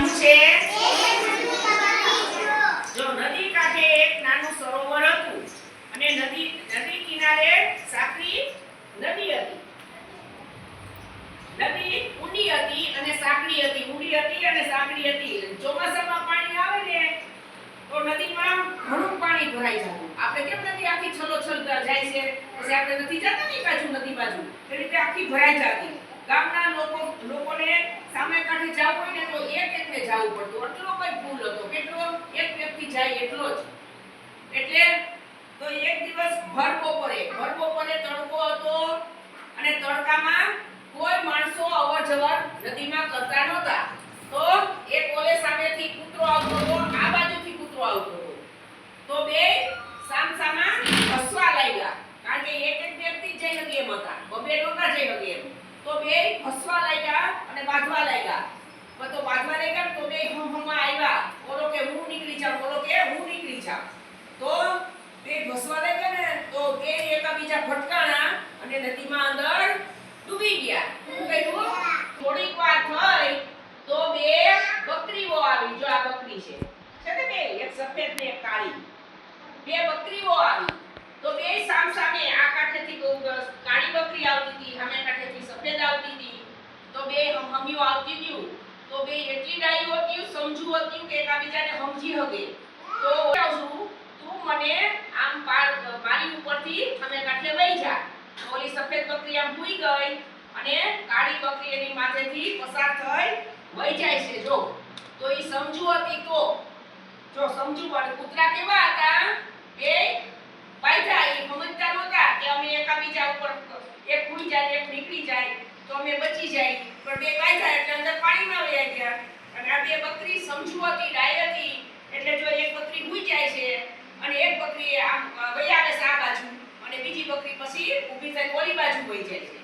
નામ છે? જો નદી કાંઠે એક નાનું સરોવર હતું અને નદી કિનારે સાંકડી નદી હતી. નદી ઊંડી હતી અને સાંકડી હતી. ઊંડી હતી અને સાંકડી હતી. ચોમાસામાં પાણી આવે ને તો નદીમાં ઘણું પાણી ભરાઈ જતું. આપણે કેમ નદી આખી છલોછલ જાય છે, પછી આપણે નથી જતા ને બાજુ નદી બાજુ, એ રીતે આખી ભરાઈ જતી. ગામના લોકોને સામે કાંઠે જવું હોય ને તો એક એકને જવું પડતું. એટલો કઈ ભૂલ હતો, કેટલો એક વ્યક્તિ જાય એટલો જ. એટલે તો એક દિવસ ભર બપોરે તડકો હતો અને તડકામાં કોઈ માણસો અવર જવર નદીમાં કરતા નહોતા. તો એક ઓલે સામેથી કૂતરો આવતો હતો, આ બાજુથી કૂતરો આવતો હતો. તો બે સામસામા હસવા લાગ્યા, કારણ કે એક એક વ્યક્તિ જઈ શકે એમ હતા, બબે નહોતા જઈ શકે એમ. તો બે હસવા લાગ્યા અને બાંધવા લાગ્યા. તો બાંધવા લાગ્યા તો બે હમમાં આવ્યા. ઓલો કે હું નીકળી જાઉં, ઓલો કે હું નીકળી જાઉં. તો બે હસવા લાગ્યા ને તો બે એકબીજા ફટકાણા અને નદીમાં અંદર ડૂબી ગયા. શું કહ્યું? થોડીક વાર થઈ તો બે બકરીઓ આવી. જો આ બકરી છે ને બે, એક સફેદ ને એક કાળી. બે બકરીઓ આવી. તો બે સામસામે આ કાંઠેથી કાળી બકરી આવતી હતી, સામે કાંઠેથી સફેદ આવતી હતી. તો બે હમિયો આવતી હતી. તો બે એટલી ડાયો હતી, સમજુ હતી કે એકબીજાને સમજી શકે. તો તું મને આમ મારી ઉપરથી સામે કાંઠે વહી જા. તો ઓલી સફેદ બકરી આમ ભૂઈ ગઈ અને કાળી બકરી એની માથેથી પસાર થઈ વહી જાય છે. જો તો ઈ સમજુ હતી. તો જો સમજુ પણ કૂતરા કેવા હતા? બે પાયથા, ઈ સમજતા નહોતા કે અમે એકબીજા ઉપર એક ભૂઈ જાય એક નીકળી જાય તો અમે બચી જાય. પણ બે પાયથા એટલે અંદર પાણીમાં વહી ગયા. અને આ બે બકરી સમજુ હતી, ડાય હતી. એટલે જો એક બકરી ભૂઈ જાય છે અને એક બકરી આમ વહી આવે છે આ બાજુ, અને બીજી બકરી પછી ઊભી થઈને ઓલી બાજુ વહી જાય છે.